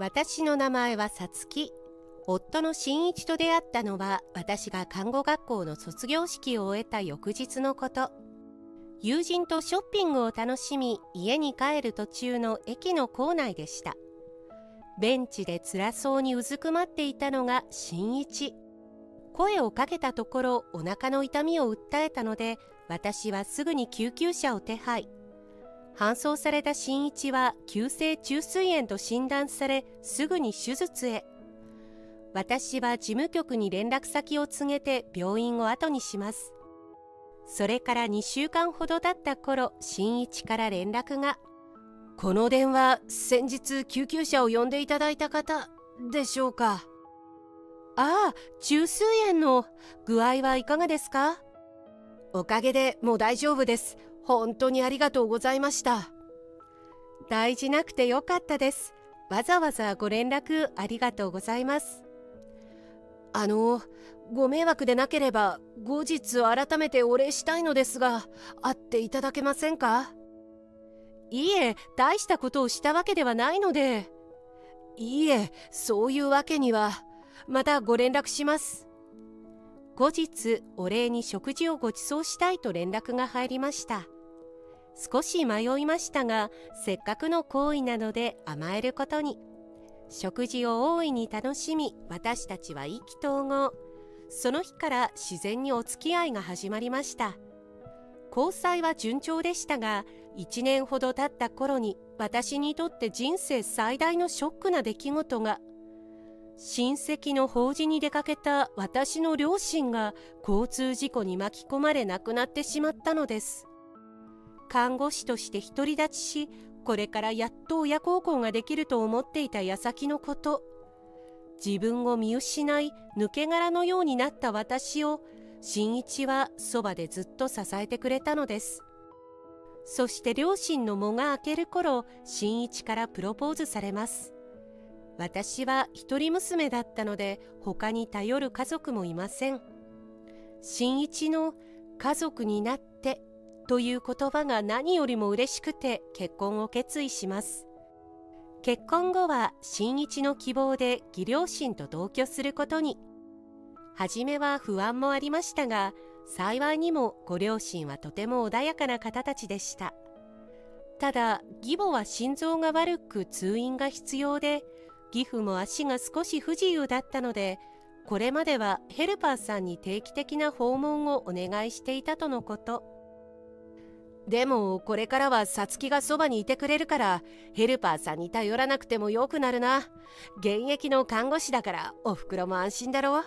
私の名前はさつき。夫の真一と出会ったのは私が看護学校の卒業式を終えた翌日のこと。友人とショッピングを楽しみ、家に帰る途中の駅の構内でした。ベンチで辛そうにうずくまっていたのが真一。声をかけたところお腹の痛みを訴えたので、私はすぐに救急車を手配。搬送された真一は急性虫垂炎と診断され、すぐに手術へ。私は事務局に連絡先を告げて病院を後にします。それから2週間ほど経った頃、真一から連絡が。この電話、先日救急車を呼んでいただいた方でしょうか。ああ、虫垂炎の具合はいかがですか。おかげでもう大丈夫です。本当にありがとうございました。大事なくてよかったです。わざわざご連絡ありがとうございます。ご迷惑でなければ後日改めてお礼したいのですが、会っていただけませんか。いいえ、大したことをしたわけではないので。いいえ、そういうわけには。またご連絡します。後日、お礼に食事をご馳走したいと連絡が入りました。少し迷いましたが、せっかくの行為なので甘えることに。食事を大いに楽しみ、私たちは意気投合。その日から自然にお付き合いが始まりました。交際は順調でしたが、1年ほど経った頃に私にとって人生最大のショックな出来事が。親戚の法事に出かけた私の両親が交通事故に巻き込まれ亡くなってしまったのです。看護師として独り立ちし、これからやっと親孝行ができると思っていた矢先のこと。自分を見失い、抜け殻のようになった私を、真一はそばでずっと支えてくれたのです。そして両親の喪が明ける頃、真一からプロポーズされます。私は一人娘だったので、他に頼る家族もいません。真一の家族になってという言葉が何よりも嬉しくて結婚を決意します。結婚後は真一の希望で義両親と同居することに。初めは不安もありましたが、幸いにもご両親はとても穏やかな方たちでした。ただ、義母は心臓が悪く通院が必要で、義父も足が少し不自由だったので、これまではヘルパーさんに定期的な訪問をお願いしていたとのこと。でもこれからはさつきがそばにいてくれるから、ヘルパーさんに頼らなくてもよくなるな。現役の看護師だからおふくろも安心だろう。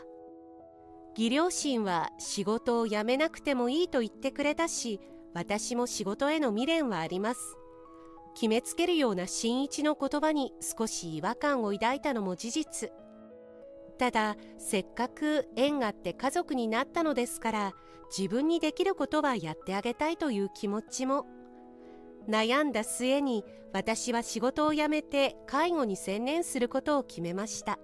義両親は仕事を辞めなくてもいいと言ってくれたし、私も仕事への未練はあります。決めつけるような真一の言葉に少し違和感を抱いたのも事実。ただ、せっかく縁があって家族になったのですから、自分にできることはやってあげたいという気持ちも。悩んだ末に私は仕事を辞めて介護に専念することを決めました。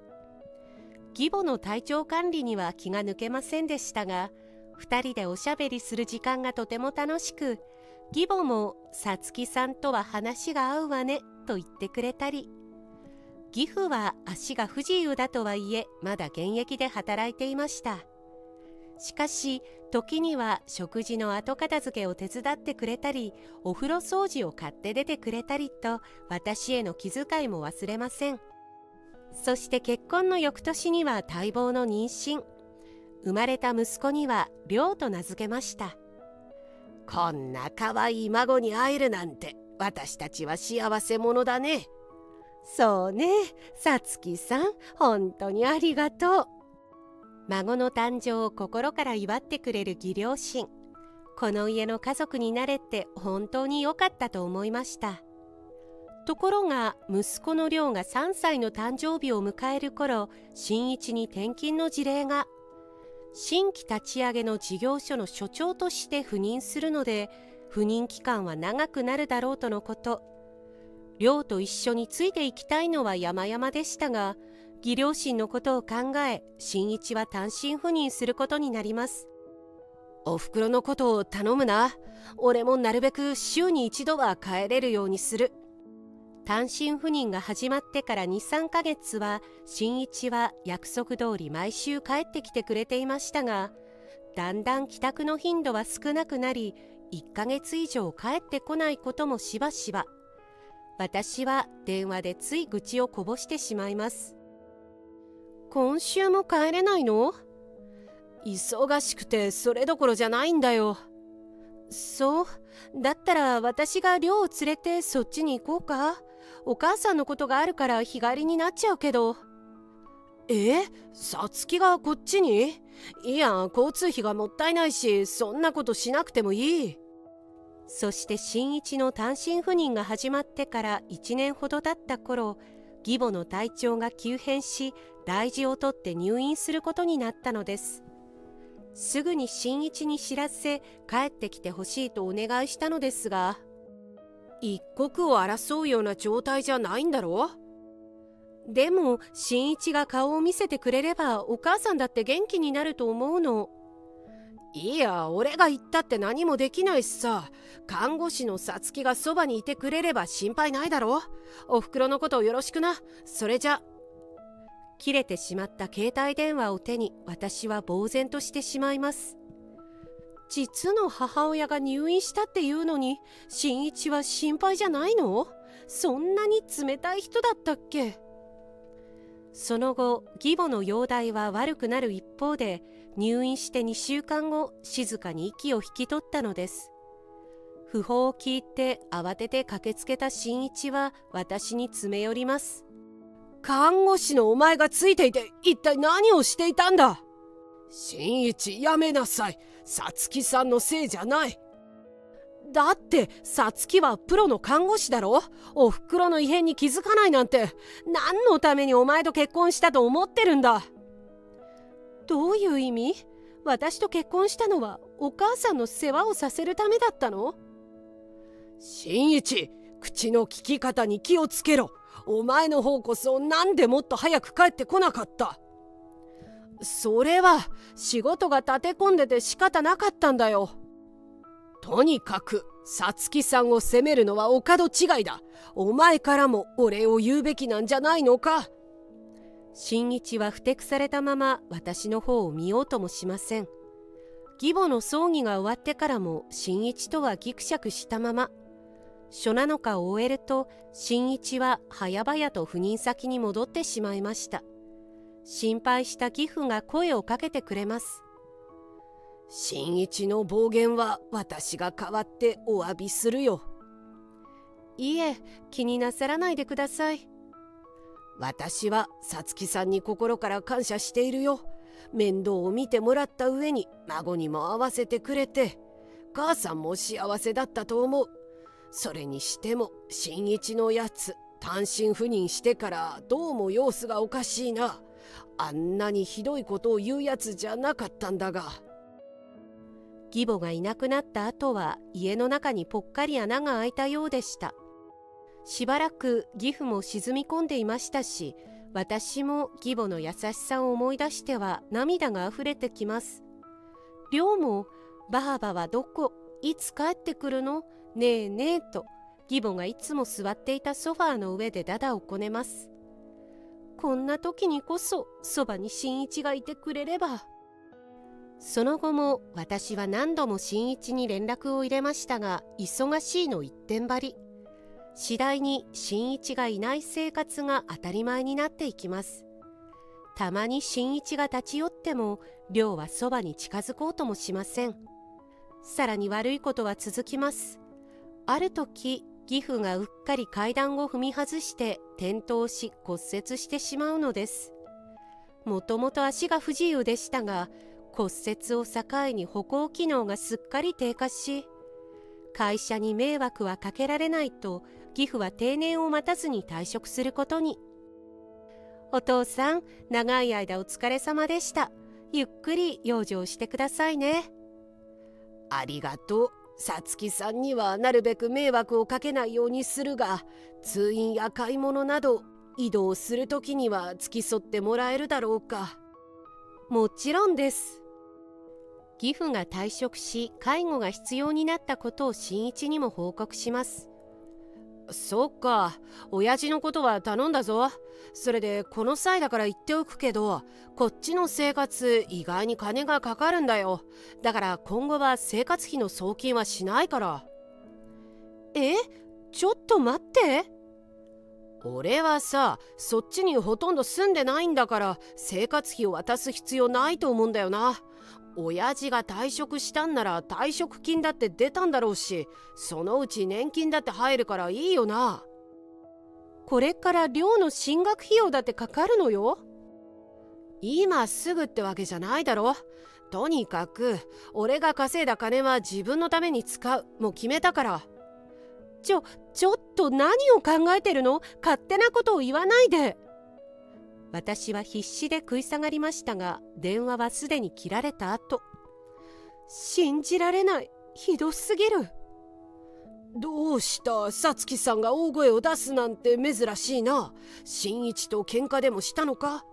義母の体調管理には気が抜けませんでしたが、2人でおしゃべりする時間がとても楽しく、義母もさつきさんとは話が合うわねと言ってくれたり、義父は足が不自由だとはいえまだ現役で働いていました。しかし時には食事の後片付けを手伝ってくれたり、お風呂掃除を買って出てくれたりと、私への気遣いも忘れません。そして結婚の翌年には待望の妊娠。生まれた息子には亮と名付けました。こんな可愛い孫に会えるなんて、私たちは幸せ者だね。そうね、さつきさん、本当にありがとう。孫の誕生を心から祝ってくれる義両親。この家の家族になれて本当に良かったと思いました。ところが、息子の亮が3歳の誕生日を迎える頃、真一に転勤の辞令が。新規立ち上げの事業所の所長として赴任するので、赴任期間は長くなるだろうとのこと。亮と一緒についていきたいのは山々でしたが、義両親のことを考え、真一は単身赴任することになります。おふくろのことを頼むな。俺もなるべく週に一度は帰れるようにする。単身赴任が始まってから2、3ヶ月は新一は約束通り毎週帰ってきてくれていましたが、だんだん帰宅の頻度は少なくなり、1ヶ月以上帰ってこないこともしばしば。私は電話でつい愚痴をこぼしてしまいます。今週も帰れないの？忙しくてそれどころじゃないんだよ。そう、だったら私が寮を連れてそっちに行こうか。お母さんのことがあるから日帰りになっちゃうけど。さつきがこっちに？いや、交通費がもったいないし、そんなことしなくてもいい。そして新一の単身赴任が始まってから1年ほど経った頃、義母の体調が急変し、大事をとって入院することになったのです。すぐに新一に知らせ、帰ってきてほしいとお願いしたのですが、一刻を争うような状態じゃないんだろ？でも新一が顔を見せてくれればお母さんだって元気になると思うの。いや、俺が言ったって何もできないしさ。看護師のさつきがそばにいてくれれば心配ないだろ。おふくろのことをよろしくな。それじゃ。切れてしまった携帯電話を手に私は呆然としてしまいます。実の母親が入院したっていうのに、新一は心配じゃないの？そんなに冷たい人だったっけ？その後、義母の容体は悪くなる一方で、入院して2週間後、静かに息を引き取ったのです。訃報を聞いて慌てて駆けつけた新一は私に詰め寄ります。看護師のお前がついていて一体何をしていたんだ？新一、やめなさい。さつきさんのせいじゃない。だってさつきはプロの看護師だろ。おふくろの異変に気づかないなんて、何のためにお前と結婚したと思ってるんだ。どういう意味？私と結婚したのはお母さんの世話をさせるためだったの？新一、口の利き方に気をつけろ。お前の方こそなんでもっと早く帰ってこなかった？それは仕事が立て込んでて仕方なかったんだよ。とにかくさつきさんを責めるのはお門違いだ。お前からもお礼を言うべきなんじゃないのか。新一はふてくされたまま私の方を見ようともしません。義母の葬儀が終わってからも新一とはギクシャクしたまま。初七日を終えると新一は早々と赴任先に戻ってしまいました。心配した義父が声をかけてくれます。新一の暴言は私が代わってお詫びするよ。いえ、気になさらないでください。私はさつきさんに心から感謝しているよ。面倒を見てもらった上に孫にも会わせてくれて、母さんも幸せだったと思う。それにしても新一のやつ、単身赴任してからどうも様子がおかしいな。あんなにひどいことを言うやつじゃなかったんだが。義母がいなくなった後は家の中にぽっかり穴が開いたようでした。しばらく義父も沈み込んでいましたし、私も義母の優しさを思い出しては涙があふれてきます。亮もばあばはどこ、いつ帰ってくるの、ねえねえと義母がいつも座っていたソファーの上でダダをこねます。こんな時にこそそばに新一がいてくれれば。その後も私は何度も新一に連絡を入れましたが、忙しいの一点張り。次第に新一がいない生活が当たり前になっていきます。たまに新一が立ち寄っても亮はそばに近づこうともしません。さらに悪いことは続きます。ある時、義父がうっかり階段を踏み外して転倒し骨折してしまうのです。もともと足が不自由でしたが、骨折を境に歩行機能がすっかり低下し、会社に迷惑はかけられないと義父は定年を待たずに退職することに。お父さん、長い間お疲れ様でした。ゆっくり養生してくださいね。ありがとう。さつきさんにはなるべく迷惑をかけないようにするが、通院や買い物など移動するときには付き添ってもらえるだろうか。もちろんです。義父が退職し介護が必要になったことを新一にも報告します。そっか、親父のことは頼んだぞ。それでこの際だから言っておくけど、こっちの生活意外に金がかかるんだよ。だから今後は生活費の送金はしないから。え、ちょっと待って。俺はさ、そっちにほとんど住んでないんだから生活費を渡す必要ないと思うんだよな。親父が退職したんなら退職金だって出たんだろうし、そのうち年金だって入るからいいよな。これから寮の進学費用だってかかるのよ。今すぐってわけじゃないだろ。とにかく俺が稼いだ金は自分のために使う、もう決めたから。ちょっと何を考えてるの？勝手なことを言わないで。私は必死で食い下がりましたが、電話はすでに切られた後、信じられない、ひどすぎる。どうした？さつきさんが大声を出すなんて珍しいな。新一と喧嘩でもしたのか？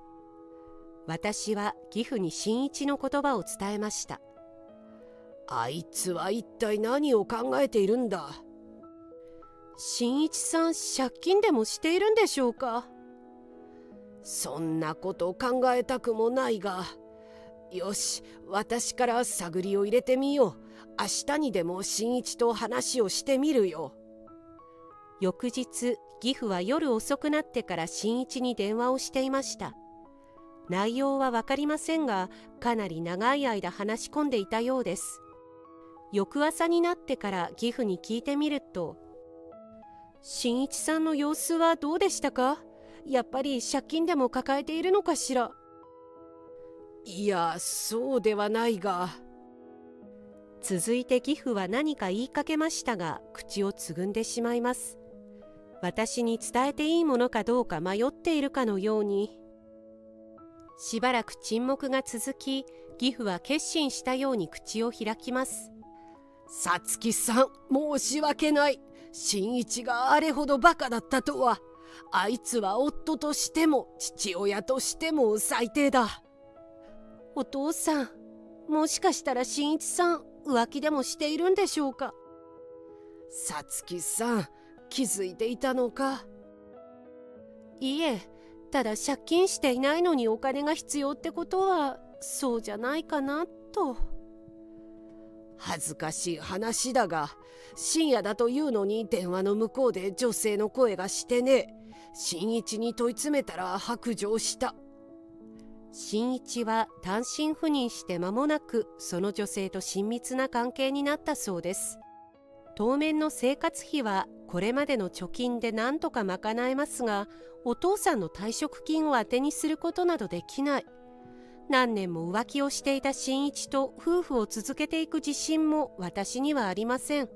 私は義父に新一の言葉を伝えました。あいつは一体何を考えているんだ？新一さん、借金でもしているんでしょうか？そんなこと考えたくもないが、よし、私から探りを入れてみよう。明日にでも新一と話をしてみるよ。翌日、義父は夜遅くなってから新一に電話をしていました。内容は分かりませんが、かなり長い間話し込んでいたようです。翌朝になってから義父に聞いてみると、新一さんの様子はどうでしたか？やっぱり借金でも抱えているのかしら？いや、そうではないが。続いて義父は何か言いかけましたが、口をつぐんでしまいます。私に伝えていいものかどうか迷っているかのように。しばらく沈黙が続き、義父は決心したように口を開きます。さつきさん、申し訳ない。新一があれほどバカだったとは。あいつは夫としても父親としても最低だ。お父さん、もしかしたら新一さん浮気でもしているんでしょうか？さつきさん、気づいていたのか？いえ、ただ借金していないのにお金が必要ってことはそうじゃないかなと。恥ずかしい話だが、深夜だというのに電話の向こうで女性の声がしてね。新一に問い詰めたら白状した。新一は単身赴任して間もなくその女性と親密な関係になったそうです。当面の生活費はこれまでの貯金で何とか賄えますが、お父さんの退職金を当てにすることなどできない。何年も浮気をしていた新一と夫婦を続けていく自信も私にはありません。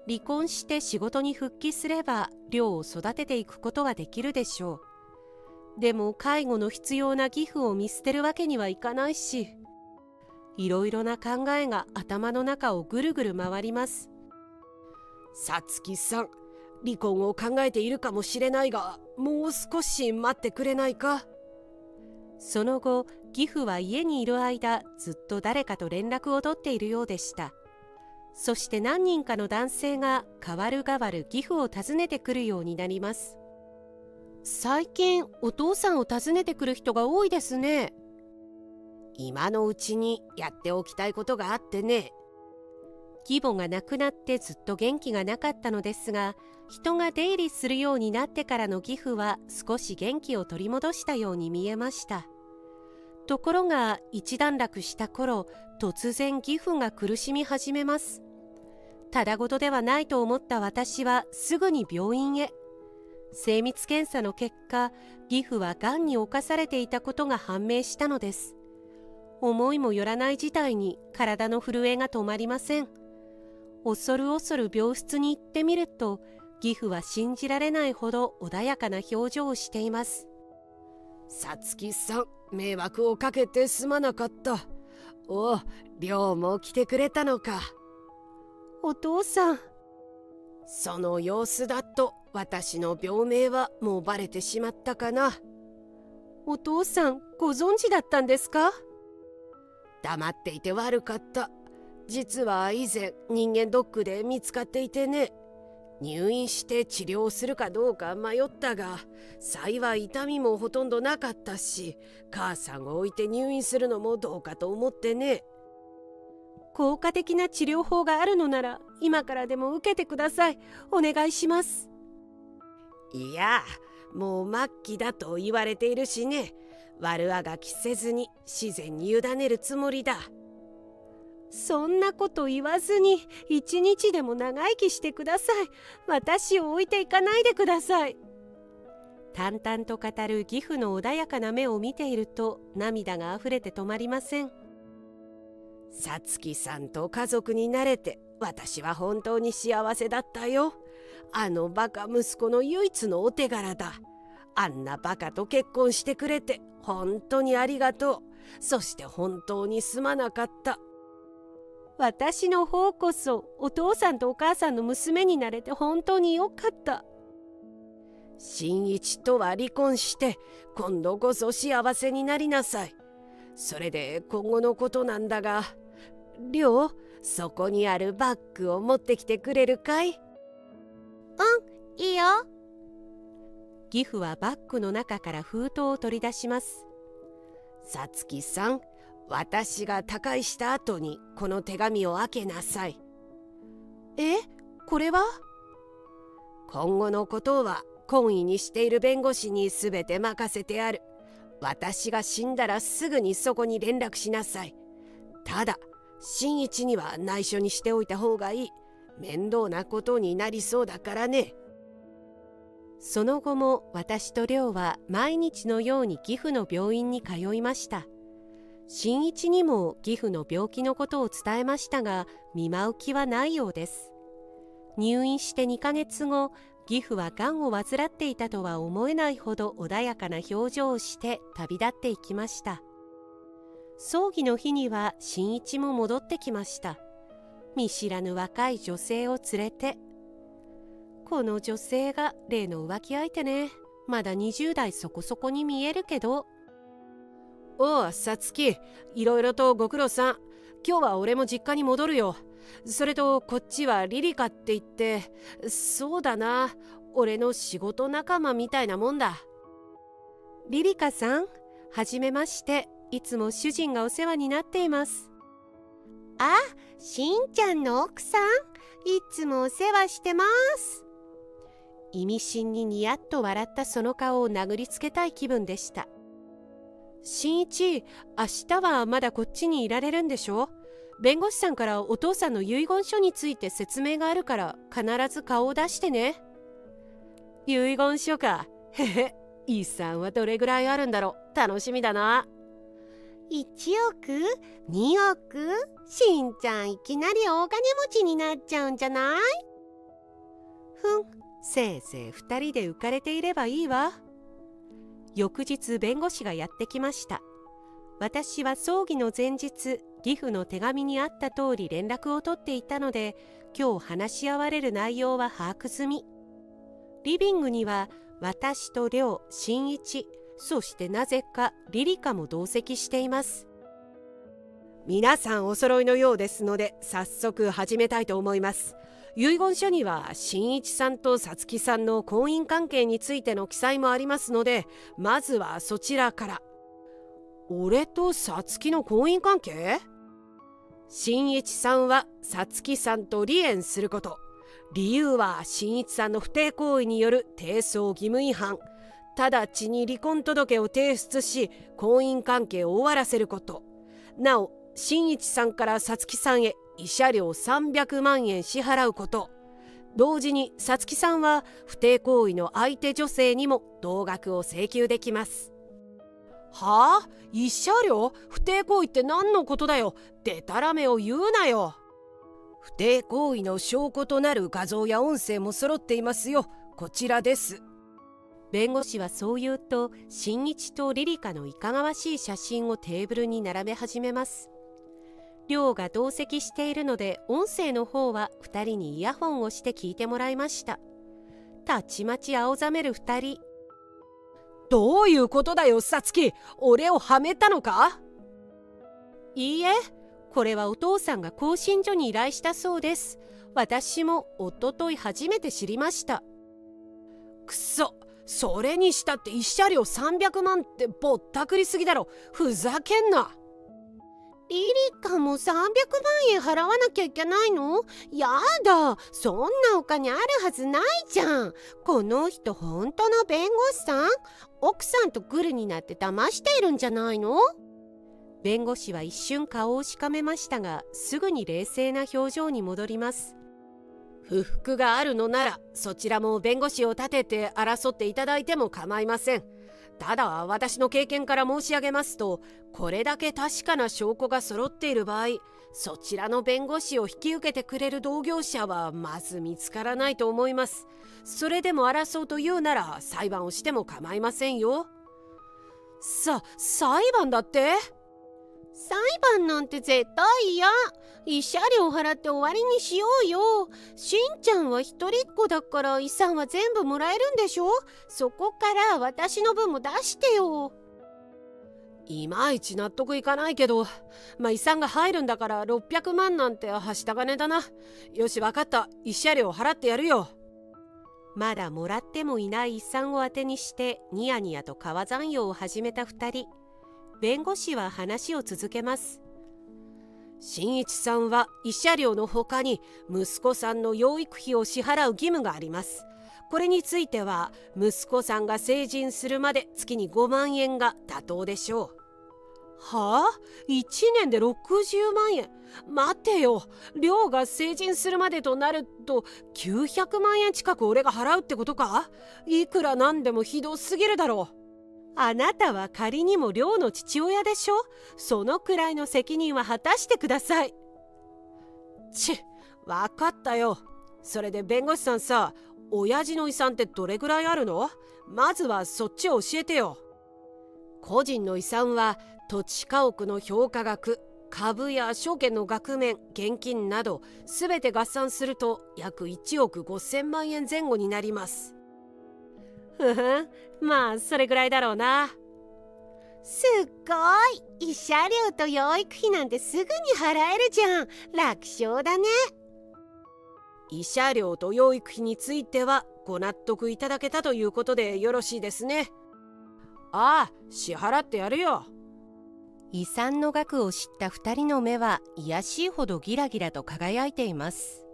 離婚して仕事に復帰すれば寮を育てていくことができるでしょう。でも介護の必要な義父を見捨てるわけにはいかないし、いろいろな考えが頭の中をぐるぐる回ります。さつきさん、離婚を考えているかもしれないが、もう少し待ってくれないか？その後、義父は家にいる間、ずっと誰かと連絡を取っているようでした。そして何人かの男性が代わる代わる義父を訪ねてくるようになります。最近お父さんを訪ねてくる人が多いですね。今のうちにやっておきたいことがあってね。義母が亡くなってずっと元気がなかったのですが、人が出入りするようになってからの義父は少し元気を取り戻したように見えました。ところが一段落した頃、突然義父が苦しみ始めます。ただごとではないと思った私はすぐに病院へ。精密検査の結果、義父はがんに侵されていたことが判明したのです。思いもよらない事態に体の震えが止まりません。恐る恐る病室に行ってみると、義父は信じられないほど穏やかな表情をしています。さつきさん、迷惑をかけてすまなかった。おう、亮も来てくれたのか。お父さん。その様子だと私の病名はもうバレてしまったかな。お父さん、ご存知だったんですか？黙っていて悪かった。実は以前人間ドックで見つかっていてね。入院して治療するかどうか迷ったが、幸い痛みもほとんどなかったし、母さんを置いて入院するのもどうかと思ってね。効果的な治療法があるのなら今からでも受けてください。お願いします。いや、もう末期だと言われているしね。悪あがきせずに自然に委ねるつもりだ。そんなこと言わずに一日でも長生きしてください。私を置いていかないでください。淡々と語る義父の穏やかな目を見ていると涙があふれて止まりません。さつきさんと家族になれて私は本当に幸せだったよ。あのバカ息子の唯一のお手柄だ。あんなバカと結婚してくれて本当にありがとう。そして本当にすまなかった。私の方こそお父さんとお母さんの娘になれて本当によかった。新一とは離婚して今度こそ幸せになりなさい。それで今後のことなんだが、りょう、そこにあるバッグを持ってきてくれるかい？いいよ。義父はバッグの中から封筒を取り出します。さつきさん、私が他界した後にこの手紙を開けなさい。これは？今後のことは懇意にしている弁護士にすべて任せてある。私が死んだらすぐにそこに連絡しなさい。ただ新一には内緒にしておいた方がいい。面倒なことになりそうだからね。その後も私と亮は毎日のように義父の病院に通いました。新一にも義父の病気のことを伝えましたが、見舞う気はないようです。入院して2ヶ月後、義父はがんを患っていたとは思えないほど穏やかな表情をして旅立っていきました。葬儀の日には新一も戻ってきました。見知らぬ若い女性を連れて。この女性が例の浮気相手ね。まだ20代そこそこに見えるけど。おう、さつき、いろいろとご苦労さん。今日は俺も実家に戻るよ。それとこっちはリリカって言って、そうだな、俺の仕事仲間みたいなもんだ。リリカさん、はじめまして。いつも主人がお世話になっています。あ、しんちゃんの奥さん、いつもお世話してます。意味深にニヤッと笑ったその顔を殴りつけたい気分でした。新一、明日はまだこっちにいられるんでしょ？弁護士さんからお父さんの遺言書について説明があるから必ず顔を出してね。遺言書か。へへ、遺産はどれぐらいあるんだろう。楽しみだな。1億 ?2 億？しんちゃんいきなり大金持ちになっちゃうんじゃない？せいぜい2人で浮かれていればいいわ。翌日弁護士がやってきました。私は葬儀の前日、義父の手紙にあった通り連絡を取っていたので、今日話し合われる内容は把握済み。リビングには私と亮、新一、そしてなぜかリリカも同席しています。皆さんお揃いのようですので、早速始めたいと思います。遺言書には新一さんとさつきさんの婚姻関係についての記載もありますので、まずはそちらから。俺とさつきの婚姻関係？新一さんはさつきさんと離縁すること。理由は新一さんの不貞行為による貞操義務違反。直ちに離婚届を提出し、婚姻関係を終わらせること。なお、新一さんからさつきさんへ慰謝料300万円支払うこと。同時にさつきさんは不貞行為の相手女性にも同額を請求できます。はあ？慰謝料？不貞行為って何のことだよ。でたらめを言うなよ。不貞行為の証拠となる画像や音声も揃っていますよ。こちらです。弁護士はそう言うと、新一とリリカのいかがわしい写真をテーブルに並べ始めます。亮が同席しているので、音声の方は2人にイヤホンをして聞いてもらいました。たちまち青ざめる2人。どういうことだよ、さつき。俺をはめたのか？いいえ、これはお父さんが興信所に依頼したそうです。私もおととい初めて知りました。くそ、それにしたって慰謝料300万ってぼったくりすぎだろ。ふざけんな。リリカも300万円払わなきゃいけないの？やだ、そんなお金あるはずないじゃん。この人本当の弁護士さん？奥さんとグルになって騙しているんじゃないの？弁護士は一瞬顔をしかめましたが、すぐに冷静な表情に戻ります。不服があるのなら、そちらも弁護士を立てて争っていただいても構いません。ただ私の経験から申し上げますと、これだけ確かな証拠が揃っている場合、そちらの弁護士を引き受けてくれる同業者はまず見つからないと思います。それでも争うというなら裁判をしても構いませんよ。裁判だって？裁判なんて絶対嫌。慰謝料払って終わりにしようよ。しんちゃんは一人っ子だから遺産は全部もらえるんでしょ？そこから私の分も出してよ。いまいち納得いかないけど、遺産が入るんだから600万なんてはした金だな。よし、分かった。慰謝料払ってやるよ。まだもらってもいない遺産を当てにしてニヤニヤと川残用を始めた2人。弁護士は話を続けます。新一さんは慰謝料の他に息子さんの養育費を支払う義務があります。これについては息子さんが成人するまで月に5万円が妥当でしょう。はあ？ 1 年で60万円。待てよ、亮が成人するまでとなると900万円近く俺が払うってことか？いくらなんでもひどすぎるだろう。あなたは仮にも亮の父親でしょ。そのくらいの責任は果たしてください。分かったよ。それで弁護士さんさ、親父の遺産ってどれぐらいあるの？まずはそっちを教えてよ。個人の遺産は土地家屋の評価額、株や証券の額面、現金などすべて合算すると約1億5000万円前後になります。まあそれぐらいだろうな。すっごい。慰謝料と養育費なんてすぐに払えるじゃん。楽勝だね。慰謝料と養育費についてはご納得いただけたということでよろしいですね。ああ、支払ってやるよ。遺産の額を知った2人の目は卑しいほどギラギラと輝いています。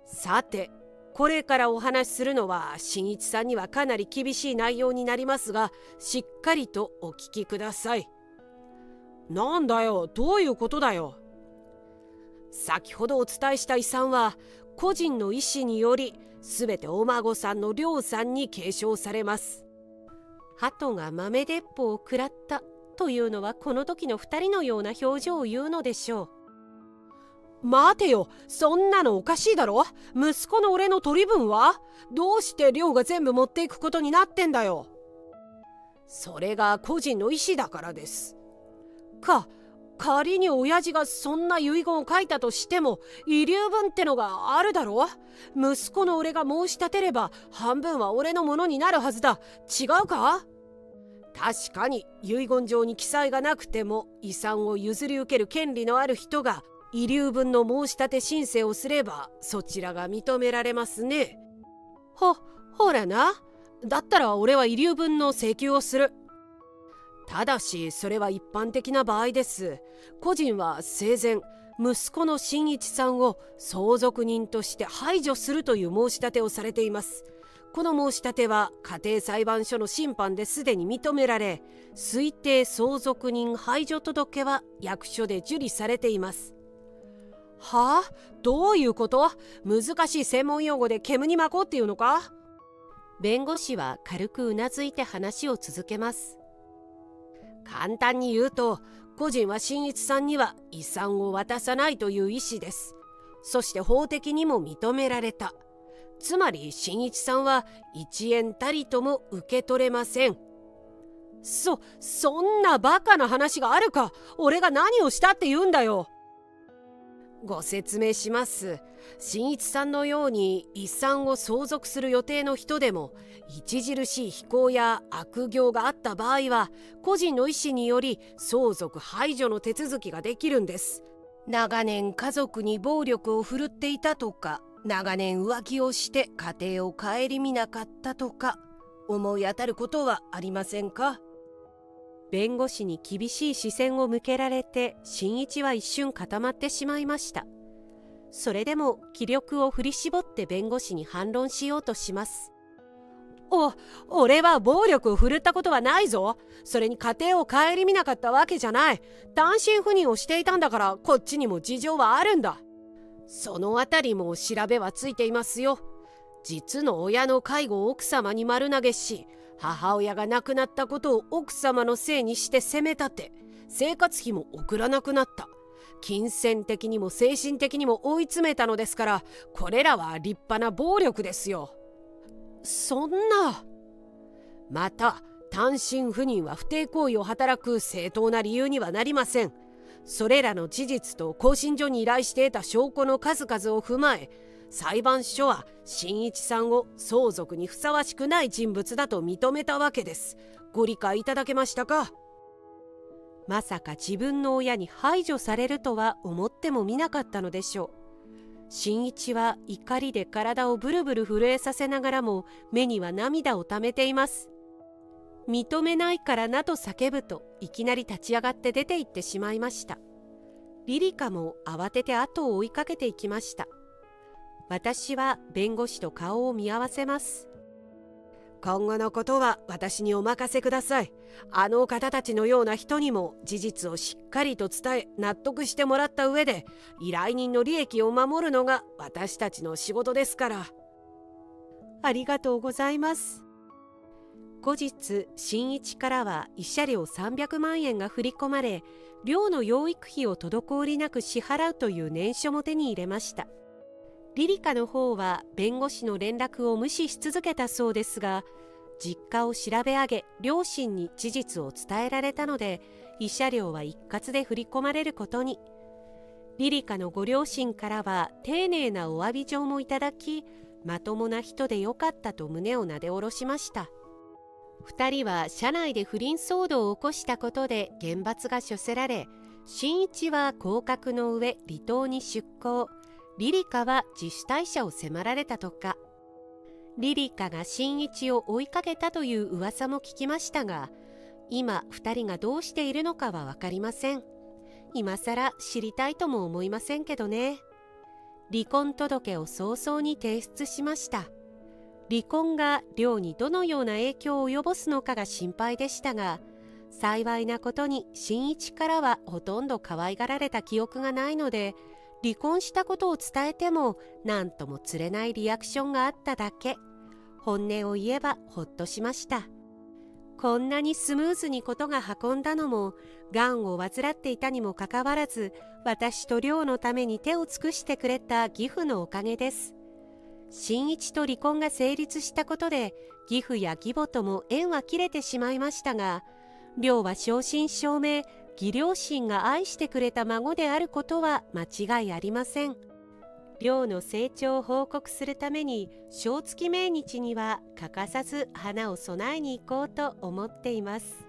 さて、これからお話しするのは新一さんにはかなり厳しい内容になりますが、しっかりとお聞きください。なんだよ、どういうことだよ。先ほどお伝えした遺産は個人の意思により全てお孫さんの亮さんに継承されます。鳩が豆鉄砲を食らったというのはこの時の2人のような表情を言うのでしょう。待てよ、そんなのおかしいだろ。息子の俺の取り分はどうして亮が全部持っていくことになってんだよ。それが個人の意思だからです。仮に親父がそんな遺言を書いたとしても遺留分ってのがあるだろ。息子の俺が申し立てれば半分は俺のものになるはずだ。違うか？確かに遺言状に記載がなくても遺産を譲り受ける権利のある人が遺留分の申し立て申請をすればそちらが認められますね。ほらな。だったら俺は遺留分の請求をする。ただしそれは一般的な場合です。個人は生前息子の新一さんを相続人として排除するという申し立てをされています。この申し立ては家庭裁判所の審判ですでに認められ、推定相続人排除届は役所で受理されています。はあ？どういうこと？難しい専門用語で煙に巻こうっていうのか？弁護士は軽くうなずいて話を続けます。簡単に言うと、個人は新一さんには遺産を渡さないという意思です。そして法的にも認められた。つまり新一さんは1円たりとも受け取れません。そんなバカな話があるか。俺が何をしたって言うんだよ。ご説明します。新一さんのように遺産を相続する予定の人でも著しい非行や悪行があった場合は個人の意思により相続排除の手続きができるんです。長年家族に暴力を振るっていたとか、長年浮気をして家庭を顧みなかったとか、思い当たることはありませんか？弁護士に厳しい視線を向けられて、新一は一瞬固まってしまいました。それでも気力を振り絞って弁護士に反論しようとします。俺は暴力を振るったことはないぞ。それに家庭を顧みなかったわけじゃない。単身赴任をしていたんだから、こっちにも事情はあるんだ。そのあたりも調べはついていますよ。実の親の介護を奥様に丸投げし、母親が亡くなったことを奥様のせいにして責め立て、生活費も送らなくなった。金銭的にも精神的にも追い詰めたのですから、これらは立派な暴力ですよ。そんな。また、単身赴任は不貞行為を働く正当な理由にはなりません。それらの事実と更新所に依頼して得た証拠の数々を踏まえ、裁判所は新一さんを相続にふさわしくない人物だと認めたわけです。ご理解いただけましたか？まさか自分の親に排除されるとは思ってもみなかったのでしょう。新一は怒りで体をブルブル震えさせながらも目には涙をためています。認めないからなと叫ぶと、いきなり立ち上がって出て行ってしまいました。リリカも慌てて後を追いかけていきました。私は弁護士と顔を見合わせます。今後のことは私にお任せください。あの方たちのような人にも事実をしっかりと伝え、納得してもらった上で、依頼人の利益を守るのが私たちの仕事ですから。ありがとうございます。後日、新一からは慰謝料300万円が振り込まれ、寮の養育費を滞りなく支払うという念書も手に入れました。リリカの方は弁護士の連絡を無視し続けたそうですが、実家を調べ上げ、両親に事実を伝えられたので、慰謝料は一括で振り込まれることに。リリカのご両親からは丁寧なお詫び状もいただき、まともな人でよかったと胸をなで下ろしました。2人は社内で不倫騒動を起こしたことで厳罰が処せられ、新一は降格の上離島に出向、リリカは自主退社を迫られたとか。リリカが新一を追いかけたという噂も聞きましたが、今2人がどうしているのかは分かりません。今さら知りたいとも思いませんけどね。離婚届を早々に提出しました。離婚が寮にどのような影響を及ぼすのかが心配でしたが、幸いなことに新一からはほとんど可愛がられた記憶がないので、離婚したことを伝えても何ともつれないリアクションがあっただけ。本音を言えばほっとしました。こんなにスムーズにことが運んだのも、がんを患っていたにもかかわらず、私と寮のために手を尽くしてくれた義父のおかげです。新一と離婚が成立したことで、義父や義母とも縁は切れてしまいましたが、寮は正真正銘、義両親が愛してくれた孫であることは間違いありません。寮の成長を報告するために、正月命日には欠かさず花を供えに行こうと思っています。